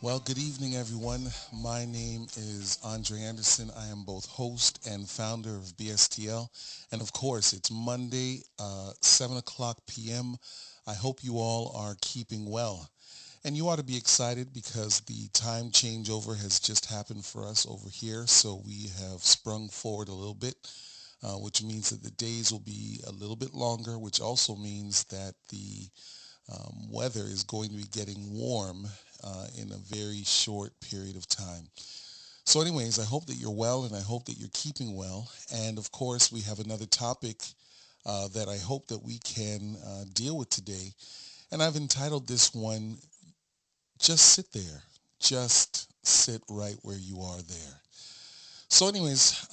Well, good evening, everyone. My name is Andre Anderson. I am both host and founder of BSTL. And of course, it's Monday, 7 o'clock p.m. I hope you all are keeping well. And you ought to be excited because the time changeover has just happened for us over here. So we have sprung forward a little bit, which means that the days will be a little bit longer, which also means that the weather is going to be getting warm in a very short period of time. So anyways, I hope that you're well and I hope that you're keeping well. And of course, we have another topic that I hope that we can deal with today. And I've entitled this one, Just Sit There. Just sit right where you are there. So anyways,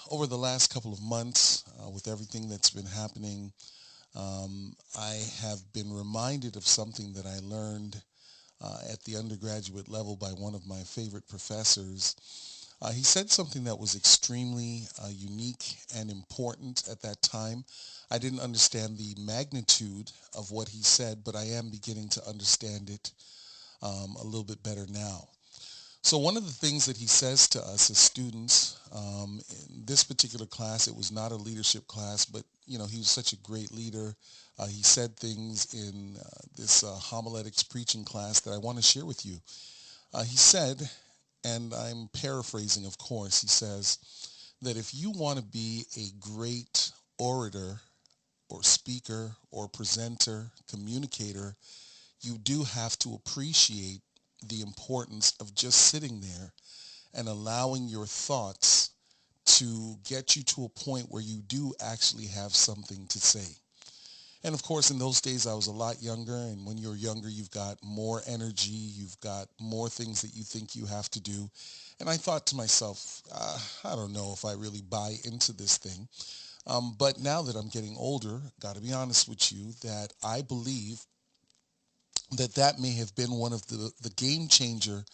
over the last couple of months, with everything that's been happening, I have been reminded of something that I learned at the undergraduate level by one of my favorite professors. He said something that was extremely unique and important at that time. I didn't understand the magnitude of what he said, but I am beginning to understand it a little bit better now. So one of the things that he says to us as students, in this particular class, it was not a leadership class, but he was such a great leader. He said things in this homiletics preaching class that I want to share with you. He said, and I'm paraphrasing, of course, he says that if you want to be a great orator or speaker or presenter, communicator, you do have to appreciate the importance of just sitting there and allowing your thoughts to get you to a point where you do actually have something to say. And of course, in those days, I was a lot younger. And when you're younger, you've got more energy. You've got more things that you think you have to do. And I thought to myself, I don't know if I really buy into this thing. But now that I'm getting older, got to be honest with you, that I believe that that may have been one of the game changer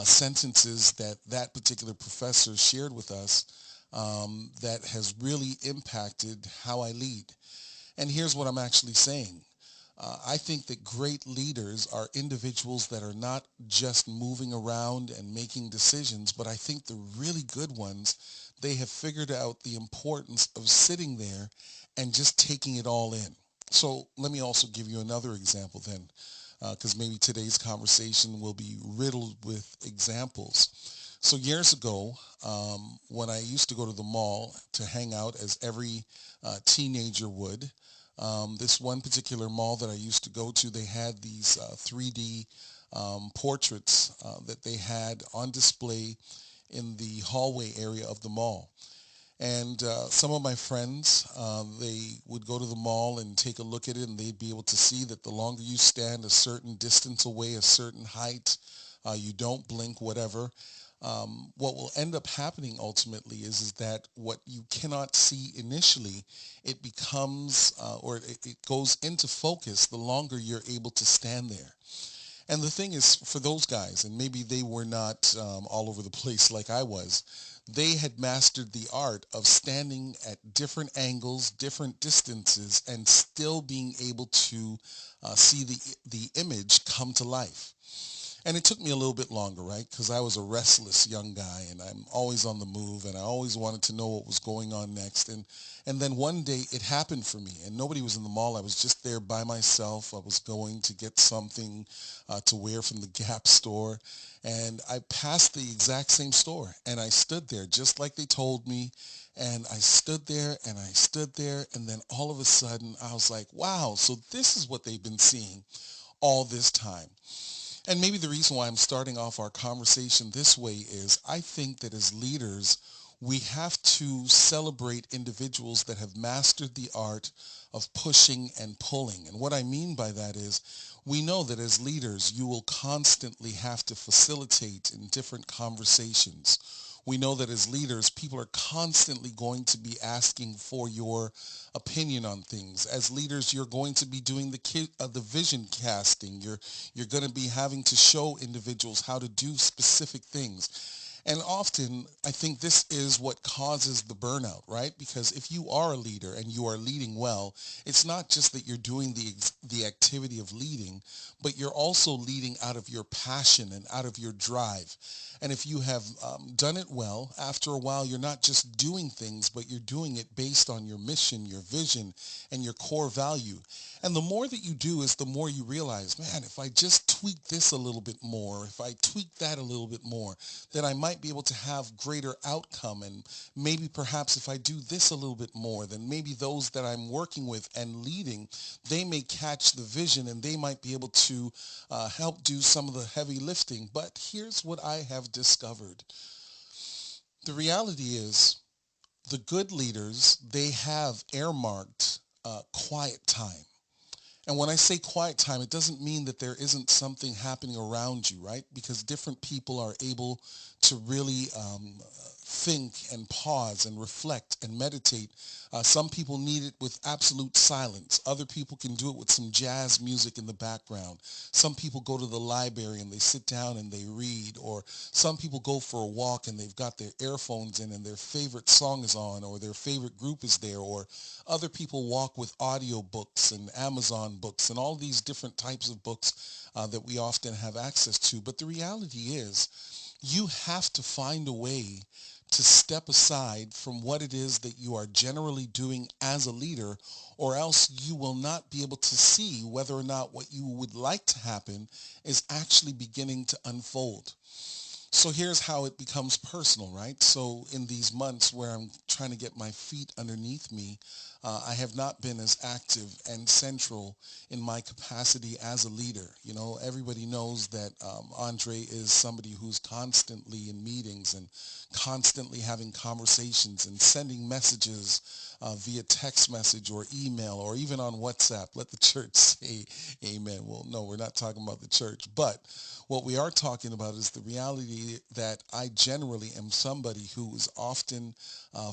sentences that that particular professor shared with us that has really impacted how I lead. And here's what I'm actually saying. I think that great leaders are individuals that are not just moving around and making decisions, but I think the really good ones, they have figured out the importance of sitting there and just taking it all in. So let me also give you another example then, because maybe today's conversation will be riddled with examples. So years ago, when I used to go to the mall to hang out as every teenager would, this one particular mall that I used to go to, they had these 3D portraits that they had on display in the hallway area of the mall. And some of my friends, they would go to the mall and take a look at it, and they'd be able to see that the longer you stand a certain distance away, a certain height, you don't blink, whatever. What will end up happening ultimately is that what you cannot see initially, it becomes, or it goes into focus the longer you're able to stand there. And the thing is, for those guys, and maybe they were not all over the place like I was, they had mastered the art of standing at different angles, different distances, and still being able to see the image come to life. And it took me a little bit longer, right? Because I was a restless young guy, and I'm always on the move, and I always wanted to know what was going on next. And then one day it happened for me, and nobody was in the mall. I was just there by myself. I was going to get something to wear from the Gap store, and I passed the exact same store, and I stood there just like they told me, and I stood there, and I stood there, and then all of a sudden I was like, wow, so this is what they've been seeing all this time. And maybe the reason why I'm starting off our conversation this way is I think that as leaders, we have to celebrate individuals that have mastered the art of pushing and pulling. And what I mean by that is we know that as leaders, you will constantly have to facilitate in different conversations. We know that as leaders, people are constantly going to be asking for your opinion on things. As leaders, you're going to be doing the vision casting. You're going to be having to show individuals how to do specific things. And often, I think this is what causes the burnout, right? Because if you are a leader and you are leading well, it's not just that you're doing the activity of leading, but you're also leading out of your passion and out of your drive. And if you have done it well, after a while, you're not just doing things, but you're doing it based on your mission, your vision, and your core value. And the more that you do is the more you realize, man, if I just tweak this a little bit more, if I tweak that a little bit more, then I might be able to have greater outcome. And maybe perhaps if I do this a little bit more, then maybe those that I'm working with and leading, they may catch the vision and they might be able to help do some of the heavy lifting. But here's what I have discovered. The reality is the good leaders, they have earmarked quiet time. And when I say quiet time, it doesn't mean that there isn't something happening around you, right? Because different people are able to really think and pause and reflect and meditate. Some people need it with absolute silence. Other people can do it with some jazz music in the background. Some people go to the library and they sit down and they read. Or some people go for a walk and they've got their earphones in and their favorite song is on, or their favorite group is there. Or other people walk with audio books and Amazon books and all these different types of books that we often have access to. But the reality is you have to find a way to step aside from what it is that you are generally doing as a leader, or else you will not be able to see whether or not what you would like to happen is actually beginning to unfold. So here's how it becomes personal, right? So in these months where I'm trying to get my feet underneath me, I have not been as active and central in my capacity as a leader. You know, everybody knows that Andre is somebody who's constantly in meetings and constantly having conversations and sending messages via text message or email or even on WhatsApp. Let the church say amen. Well, no, we're not talking about the church, but what we are talking about is the reality that I generally am somebody who is often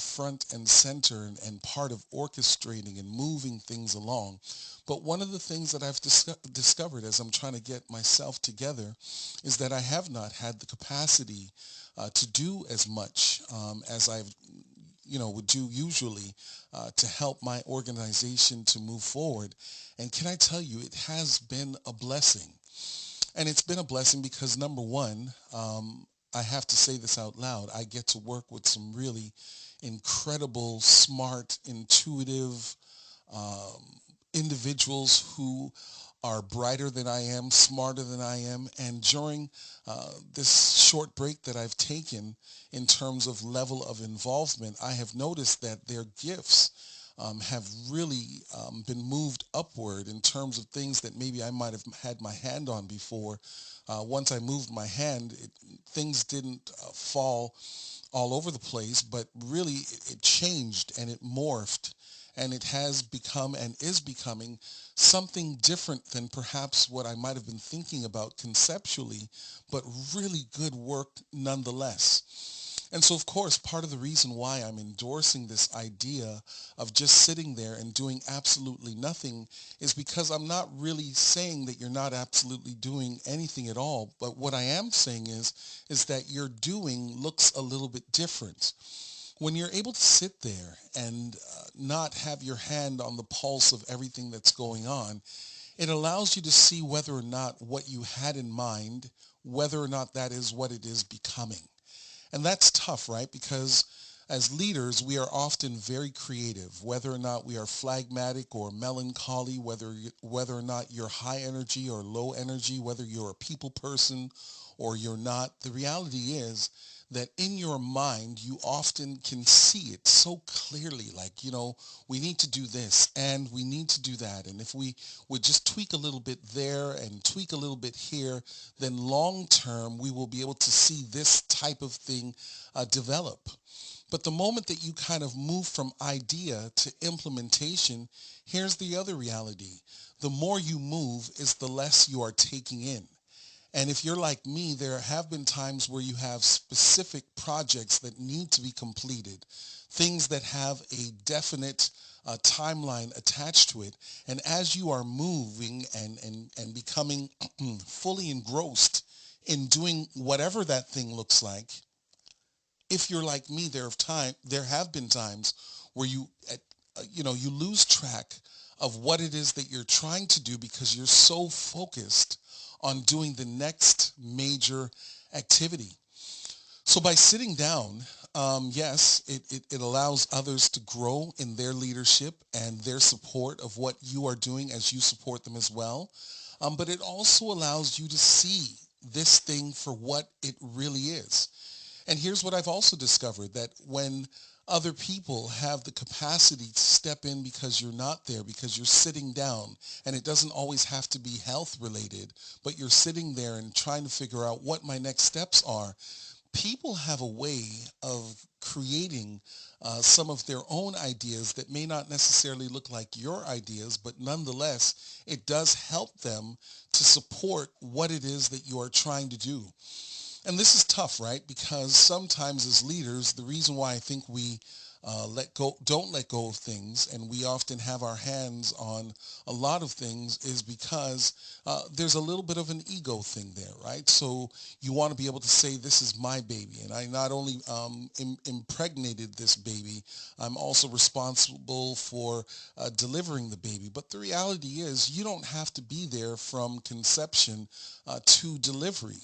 front and center and part of orchestrating and moving things along. But one of the things that I've discovered as I'm trying to get myself together is that I have not had the capacity to do as much as I've would do usually to help my organization to move forward. And can I tell you, it has been a blessing. And it's been a blessing because, number one, I have to say this out loud, I get to work with some really incredible, smart, intuitive um, individuals who are brighter than I am, smarter than I am. And during this short break that I've taken in terms of level of involvement, I have noticed that their gifts have really been moved upward in terms of things that maybe I might have had my hand on before. Once I moved my hand, things didn't fall all over the place, but really it changed and it morphed, and it has become and is becoming something different than perhaps what I might have been thinking about conceptually, but really good work nonetheless. And so, of course, part of the reason why I'm endorsing this idea of just sitting there and doing absolutely nothing is because I'm not really saying that you're not absolutely doing anything at all. But what I am saying is that your doing looks a little bit different. When you're able to sit there and not have your hand on the pulse of everything that's going on, it allows you to see whether or not what you had in mind, whether or not that is what it is becoming. And that's tough, right? Because as leaders, we are often very creative, whether or not we are phlegmatic or melancholy, whether or not you're high energy or low energy, whether you're a people person or you're not. The reality is that in your mind, you often can see it so clearly, like, we need to do this and we need to do that. And if we would just tweak a little bit there and tweak a little bit here, then long term, we will be able to see this type of thing develop. But the moment that you kind of move from idea to implementation, here's the other reality. The more you move is the less you are taking in. And if you're like me, there have been times where you have specific projects that need to be completed, things that have a definite timeline attached to it. And as you are moving and becoming fully engrossed in doing whatever that thing looks like, if you're like me, there have been times where you lose track of what it is that you're trying to do because you're so focused on doing the next major activity. So by sitting down, yes, it allows others to grow in their leadership and their support of what you are doing as you support them as well. But it also allows you to see this thing for what it really is. And here's what I've also discovered, that when other people have the capacity to step in because you're not there, because you're sitting down, and it doesn't always have to be health related, but you're sitting there and trying to figure out what my next steps are, people have a way of creating some of their own ideas that may not necessarily look like your ideas, but nonetheless, it does help them to support what it is that you are trying to do. And this is tough, right? Because sometimes as leaders, the reason why I think we don't let go of things, and we often have our hands on a lot of things, is because there's a little bit of an ego thing there, right? So you want to be able to say, this is my baby, and I not only impregnated this baby, I'm also responsible for delivering the baby. But the reality is, you don't have to be there from conception to delivery.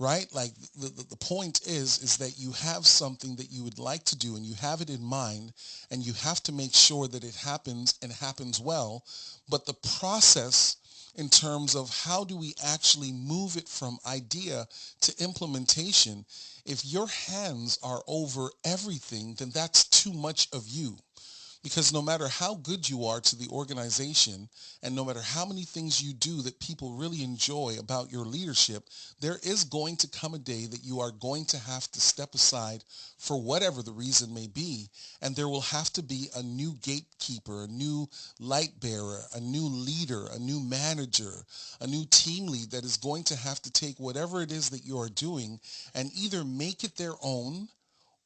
Right? Like the point is that you have something that you would like to do, and you have it in mind, and you have to make sure that it happens and happens well. But the process in terms of how do we actually move it from idea to implementation, if your hands are over everything, then that's too much of you. Because no matter how good you are to the organization, and no matter how many things you do that people really enjoy about your leadership, there is going to come a day that you are going to have to step aside for whatever the reason may be, and there will have to be a new gatekeeper, a new light bearer, a new leader, a new manager, a new team lead that is going to have to take whatever it is that you are doing and either make it their own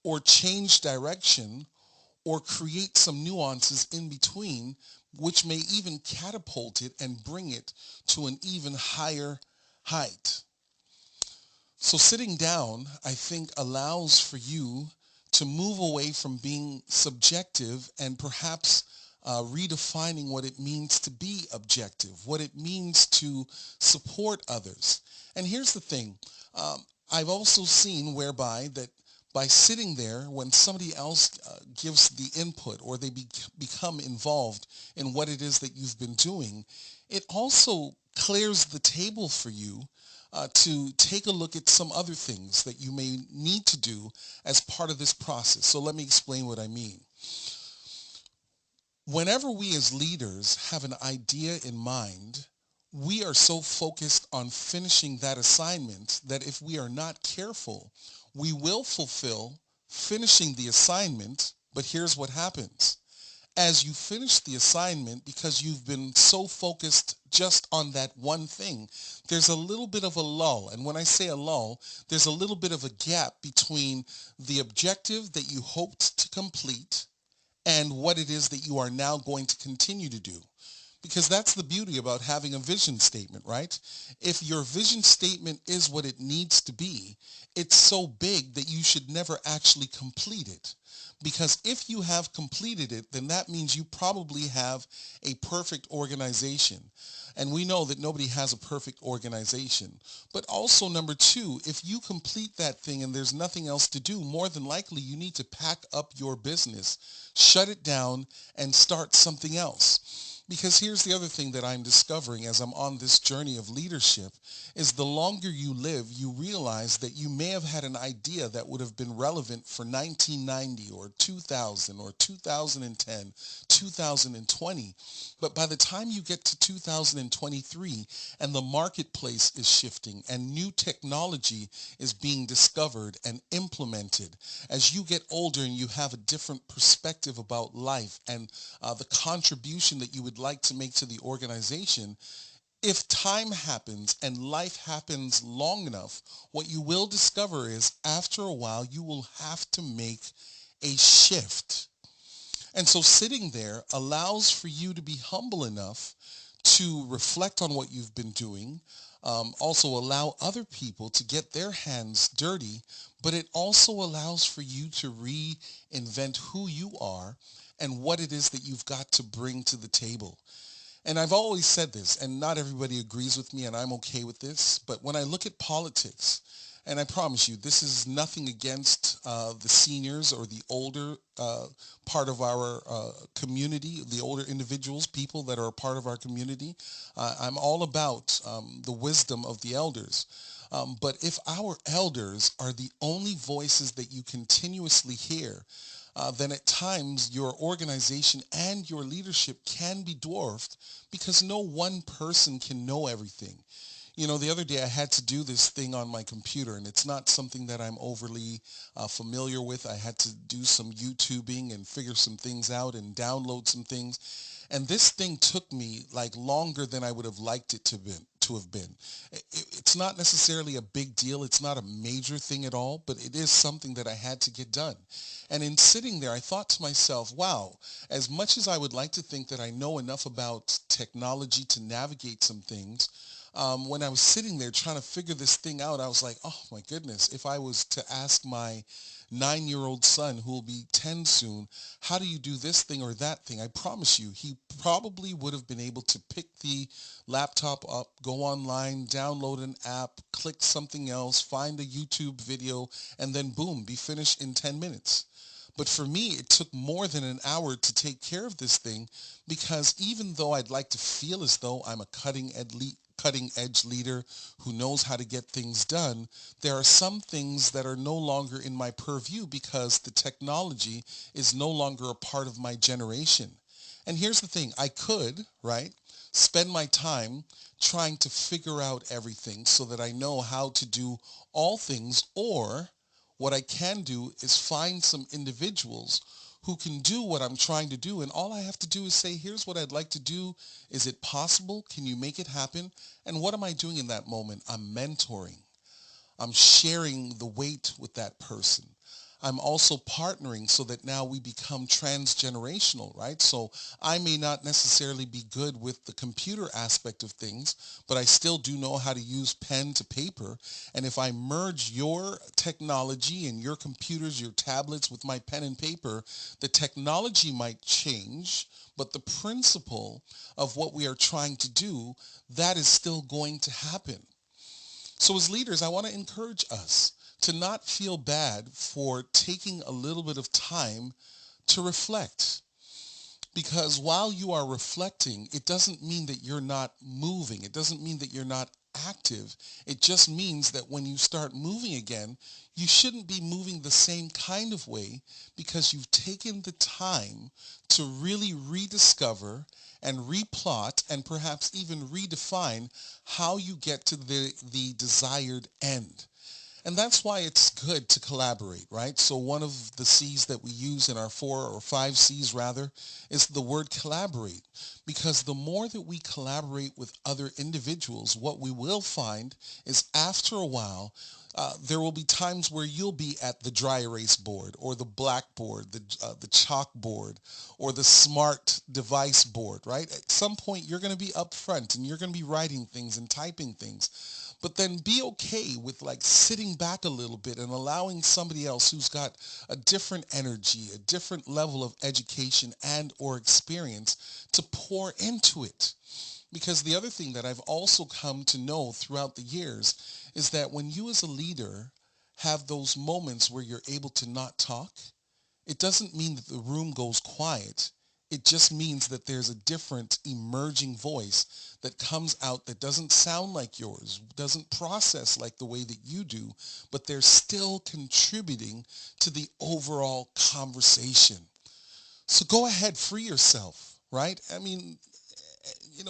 or change direction or create some nuances in between, which may even catapult it and bring it to an even higher height. So sitting down, I think, allows for you to move away from being subjective and perhaps redefining what it means to be objective, what it means to support others. And here's the thing. I've also seen whereby that by sitting there, when somebody else gives the input, or they become involved in what it is that you've been doing, it also clears the table for you to take a look at some other things that you may need to do as part of this process. So let me explain what I mean. Whenever we as leaders have an idea in mind, we are so focused on finishing that assignment that if we are not careful, we will fulfill finishing the assignment. But here's what happens. As you finish the assignment, because you've been so focused just on that one thing, there's a little bit of a lull. And when I say a lull, there's a little bit of a gap between the objective that you hoped to complete and what it is that you are now going to continue to do. Because that's the beauty about having a vision statement, right? If your vision statement is what it needs to be, it's so big that you should never actually complete it. Because if you have completed it, then that means you probably have a perfect organization. And we know that nobody has a perfect organization. But also, number two, if you complete that thing and there's nothing else to do, more than likely you need to pack up your business, shut it down, and start something else. Because here's the other thing that I'm discovering as I'm on this journey of leadership, is the longer you live, you realize that you may have had an idea that would have been relevant for 1990 or 2000 or 2010, 2020. But by the time you get to 2023 and the marketplace is shifting and new technology is being discovered and implemented, as you get older and you have a different perspective about life and the contribution that you would like to make to the organization, if time happens and life happens long enough, what you will discover is after a while you will have to make a shift. And so sitting there allows for you to be humble enough to reflect on what you've been doing, also allow other people to get their hands dirty, but it also allows for you to reinvent who you are and what it is that you've got to bring to the table. And I've always said this, and not everybody agrees with me, and I'm okay with this, but when I look at politics, and I promise you, this is nothing against the seniors or the older part of our community, the older individuals, people that are a part of our community. I'm all about the wisdom of the elders. But if our elders are the only voices that you continuously hear, then at times your organization and your leadership can be dwarfed because no one person can know everything. You know, the other day I had to do this thing on my computer, and it's not something that I'm overly familiar with. I had to do some YouTubing and figure some things out and download some things. And this thing took me like longer than I would have liked it to have been. It's not necessarily a big deal. It's not a major thing at all, but it is something that I had to get done. And in sitting there, I thought to myself, wow, as much as I would like to think that I know enough about technology to navigate some things, when I was sitting there trying to figure this thing out, I was like, oh my goodness, if I was to ask my 9-year-old son, who will be 10 soon, how do you do this thing or that thing? I promise you, he probably would have been able to pick the laptop up, go online, download an app, click something else, find a YouTube video, and then boom, be finished in 10 minutes. But for me, it took more than an hour to take care of this thing because even though I'd like to feel as though I'm a cutting edge leader who knows how to get things done, there are some things that are no longer in my purview because the technology is no longer a part of my generation. And here's the thing, I could, right, spend my time trying to figure out everything so that I know how to do all things, or what I can do is find some individuals who can do what I'm trying to do. And all I have to do is say, here's what I'd like to do. Is it possible? Can you make it happen? And what am I doing in that moment? I'm mentoring. I'm sharing the weight with that person. I'm also partnering so that now we become transgenerational, right? So I may not necessarily be good with the computer aspect of things, but I still do know how to use pen to paper. And if I merge your technology and your computers, your tablets with my pen and paper, the technology might change, but the principle of what we are trying to do, that is still going to happen. So as leaders, I want to encourage us to not feel bad for taking a little bit of time to reflect. Because while you are reflecting, it doesn't mean that you're not moving. It doesn't mean that you're not active. It just means that when you start moving again, you shouldn't be moving the same kind of way because you've taken the time to really rediscover and replot and perhaps even redefine how you get to the desired end. And that's why it's good to collaborate, right? So one of the C's that we use in our 4 or 5 C's rather is the word collaborate. Because the more that we collaborate with other individuals, what we will find is after a while, there will be times where you'll be at the dry erase board or the blackboard, the chalkboard, or the smart device board, right? At some point, you're going to be up front and you're going to be writing things and typing things. But then be okay with like sitting back a little bit and allowing somebody else who's got a different energy, a different level of education and or experience to pour into it. Because the other thing that I've also come to know throughout the years is that when you as a leader have those moments where you're able to not talk, it doesn't mean that the room goes quiet. It just means that there's a different emerging voice that comes out that doesn't sound like yours, doesn't process like the way that you do, but they're still contributing to the overall conversation. So go ahead, free yourself, right? I mean,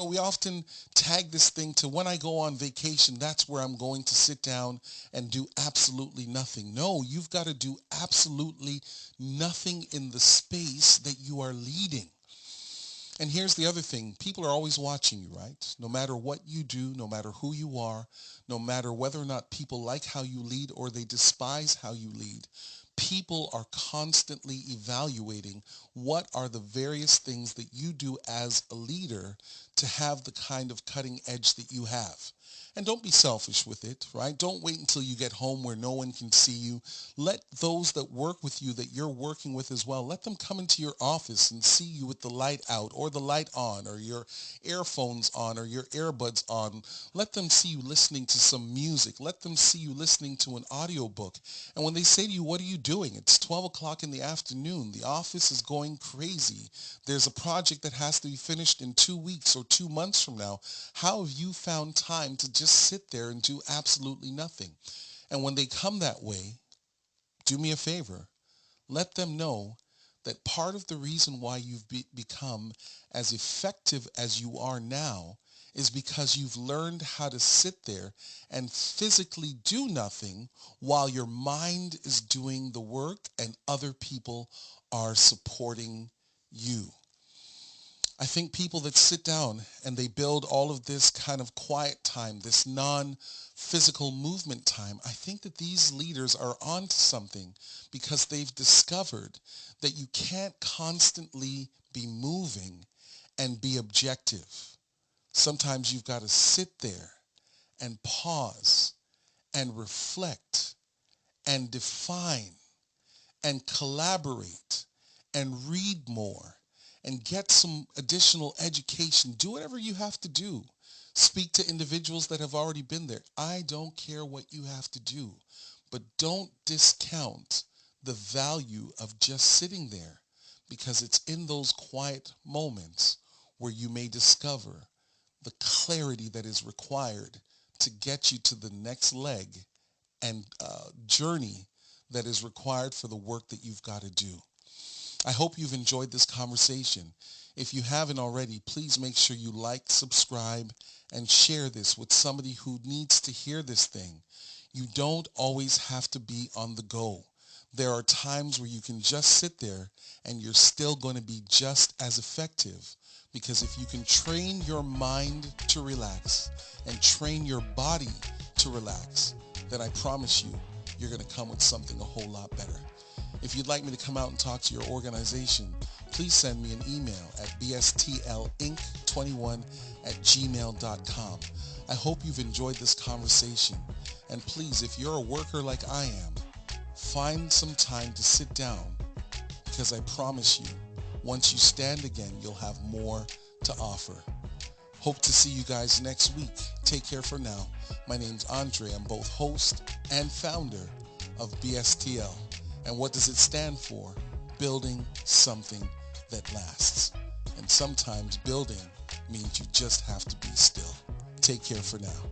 we often tag this thing to when I go on vacation, that's where I'm going to sit down and do absolutely nothing. No, you've got to do absolutely nothing in the space that you are leading. And here's the other thing. People are always watching you, right? No matter what you do, no matter who you are, no matter whether or not people like how you lead or they despise how you lead, people are constantly evaluating what are the various things that you do as a leader to have the kind of cutting edge that you have. And don't be selfish with it, right? Don't wait until you get home where no one can see you. Let those that work with you, that you're working with as well, let them come into your office and see you with the light out or the light on or your earphones on or your earbuds on. Let them see you listening to some music. Let them see you listening to an audiobook. And when they say to you, what are you doing? It's 12 o'clock in the afternoon. The office is going crazy. There's a project that has to be finished in 2 weeks or 2 months from now. How have you found time to just sit there and do absolutely nothing? And when they come that way, do me a favor. Let them know that part of the reason why you've become as effective as you are now is because you've learned how to sit there and physically do nothing while your mind is doing the work and other people are supporting you. I think people that sit down and they build all of this kind of quiet time, this non-physical movement time, I think that these leaders are onto something because they've discovered that you can't constantly be moving and be objective. Sometimes you've got to sit there and pause and reflect and define and collaborate and read more and get some additional education. Do whatever you have to do. Speak to individuals that have already been there. I don't care what you have to do, but don't discount the value of just sitting there, because it's in those quiet moments where you may discover the clarity that is required to get you to the next leg and journey that is required for the work that you've got to do. I hope you've enjoyed this conversation. If you haven't already, please make sure you like, subscribe, and share this with somebody who needs to hear this thing. You don't always have to be on the go. There are times where you can just sit there and you're still going to be just as effective, because if you can train your mind to relax and train your body to relax, then I promise you, you're going to come with something a whole lot better. If you'd like me to come out and talk to your organization, please send me an email at bstlinc21@gmail.com. I hope you've enjoyed this conversation. And please, if you're a worker like I am, find some time to sit down, because I promise you, once you stand again, you'll have more to offer. Hope to see you guys next week. Take care for now. My name's Andre. I'm both host and founder of BSTL. And what does it stand for? Building something that lasts. And sometimes building means you just have to be still. Take care for now.